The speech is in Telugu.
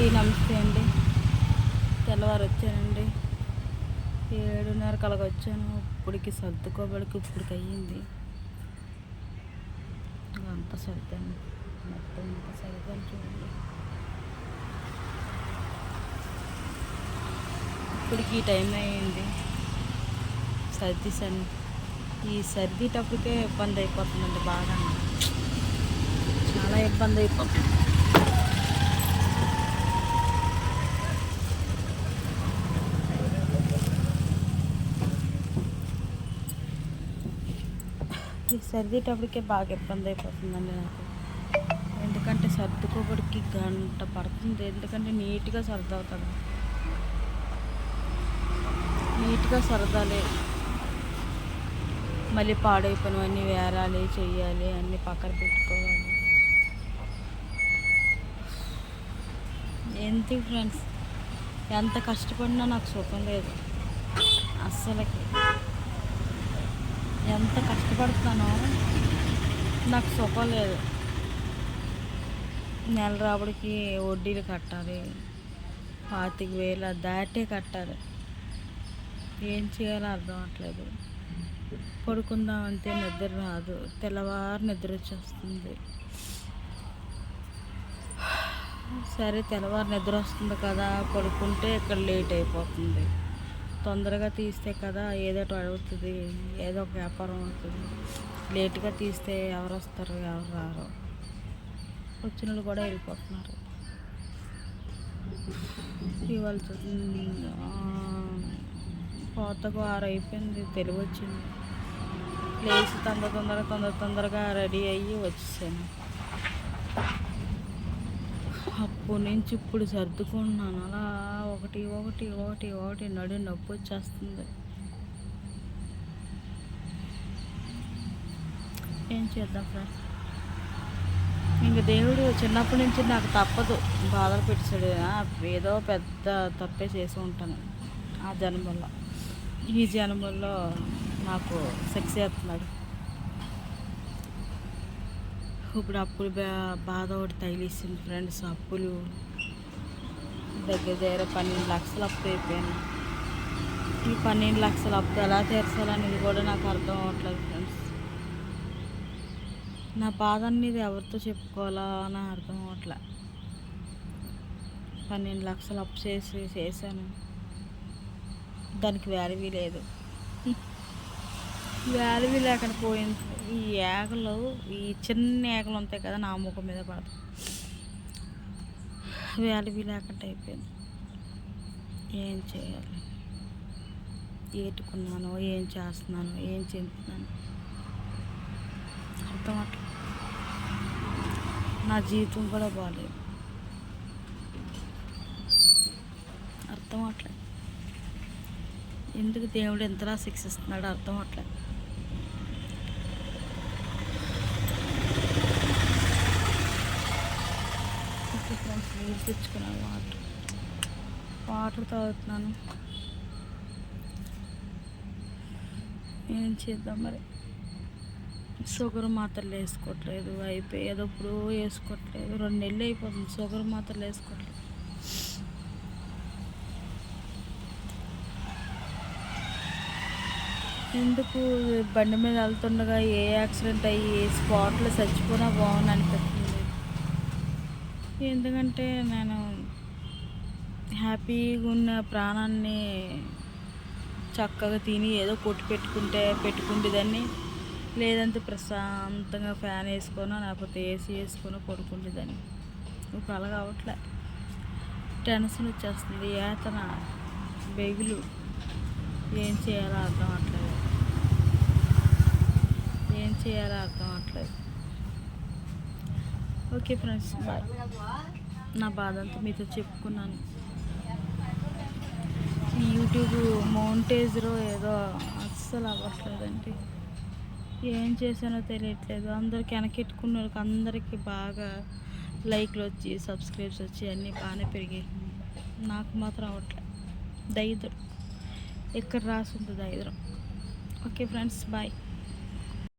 అండి, నమస్తే అండి. తెల్లవారు వచ్చానండి, 7:30 అలాగ వచ్చాను. ఇప్పటికి సర్దుకోబడికి ఇప్పటికి అయ్యింది. అంతా సర్దాను, మొత్తం అంతా సర్దాను చూడండి. ఇప్పటికి ఈ టైం అయ్యింది, సర్దిసాను. ఈ సర్దేటప్పటికే ఇబ్బంది అయిపోతుందండి, బాగా చాలా ఇబ్బంది అయిపోతుంది. ఈ సర్దేటప్పటికే బాగా ఇబ్బంది అయిపోతుందండి నాకు. ఎందుకంటే సర్దుకోబడికి గంట పడుతుంది. ఎందుకంటే నీట్గా సర్దవుతుంది, నీట్గా సరదాలి. మళ్ళీ పాడైపోయినవన్నీ వేరాలి, చెయ్యాలి, అన్నీ పక్కన పెట్టుకోవాలి. ఎందుకు ఫ్రెండ్స్, ఎంత కష్టపడినా నాకు సుఖం లేదు అస్సలకి. ఎంత కష్టపడుతున్నానో నాకు సుఖం లేదు. నెల రాబడికి వడ్డీలు కట్టాలి, 25,000 దాటే కట్టాలి. ఏం చేయాలో అర్థం అవ్వట్లేదు. పడుకుందామంటే నిద్ర రాదు, తెల్లవారు నిద్ర వచ్చేస్తుంది. సరే తెల్లవారు నిద్ర వస్తుంది కదా, పడుకుంటే ఇక్కడ లేట్ అయిపోతుంది. తొందరగా తీస్తే కదా ఏదో ఒకటి అవుతుంది, ఏదో ఒక వ్యాపారం అవుతుంది. లేట్గా తీస్తే ఎవరు వస్తారు, ఎవరు రారు. వచ్చిన వాళ్ళు కూడా వెళ్ళిపోతున్నారు. ఇవాళ పోతకు 6 అయిపోయింది, తెలివి వచ్చింది. లేచి తొందరగా రెడీ అయ్యి వచ్చేసాను. అప్పటి నుంచి ఇప్పుడు సర్దుకుంటున్నాను. అలా ఒకటి నడు నొప్పి వచ్చేస్తుంది. ఏం చేద్దాం ఫ్రెండ్స్, ఇంక దేవుడు చిన్నప్పటి నుంచి నాకు తప్పదు, బాధలు పెట్టాడు. ఏదో పెద్ద తప్పే చేసి ఉంటాను ఆ జన్మల్లో. ఈ జన్మల్లో నాకు సెక్స్ చేస్తున్నాడు. ఇప్పుడు అప్పులు బాధ ఒకటి తగిలిస్తుంది ఫ్రెండ్స్. అప్పులు దగ్గర 12 లక్షలు అప్పు అయిపోయాను. ఈ 12 లక్షల అప్పు ఎలా తీర్చాలనేది కూడా నాకు అర్థం అవ్వట్లేదు ఫ్రెండ్స్. నా బాధ అనేది ఎవరితో చెప్పుకోవాలా అని అర్థం అవ్వట్లే. 12 లక్షలు అప్పు చేశాను, దానికి వాల్యూ లేదు. వాల్యూ లేకుండా పోయింది. ఈ ఏగలు, ఈ చిన్న ఏగలు ఉంటాయి కదా, నా ముఖం మీద పడతాయి. వాల్యూ లేకుండా అయిపోయింది. ఏం చేయాలి, ఏటుకున్నాను, ఏం చేస్తున్నాను, ఏం చెందుతున్నాను అర్థం అట్లా. నా జీవితం కూడా బాగాలేదు, అర్థం అట్లేదు. ఎందుకు దేవుడు ఎంతలా శిక్షిస్తున్నాడు అర్థం అట్లేదు. ఫ్రెండ్స్, నీళ్ళు తెచ్చుకున్నాను, వాటర్ తాగుతున్నాను. ఏం చేద్దాం మరి, షుగర్ మాత్రలు వేసుకోవట్లేదు, అయిపోయేదో ఇప్పుడు వేసుకోవట్లేదు. 2 నెలలు అయిపోతుంది షుగర్ మాత్రలు వేసుకోవట్లేదు. ఎందుకు బండి మీద వెళ్తుండగా ఏ యాక్సిడెంట్ అయ్యి స్పాట్లో చచ్చిపోయినా బాగుంది అనిపిస్తుంది. ఎందుకంటే నేను హ్యాపీగా ఉన్న ప్రాణాన్ని చక్కగా తిని ఏదో కొట్టి పెట్టుకుంటేదాన్ని. లేదంటే ప్రశాంతంగా ఫ్యాన్ వేసుకొని లేకపోతే ఏసీ వేసుకొని పడుకుంటేదాన్ని. ఇప్పుడు అలా కావట్లే, టెన్షన్ వచ్చేస్తుంది, ఏతన బెగులు. ఏం చేయాలో అర్థం అవ్వట్లేదు. Okay friends, bye. నా బాధ అంతా మీతో చెప్పుకున్నాను. ఈ యూట్యూబ్ మౌంటేజ్లో ఏదో అస్సలు అవ్వట్లేదండి. ఏం చేశానో తెలియట్లేదు. అందరికి వెనకెట్టుకున్న వాళ్ళకి అందరికీ బాగా లైక్లు వచ్చి సబ్స్క్రైబ్స్ వచ్చి అన్నీ బాగానే పెరిగాయి. నాకు మాత్రం అవ్వట్లేదు. దరిద్రం ఎక్కడ రాసి ఉంటుంది, దరిద్రం. Okay friends, bye.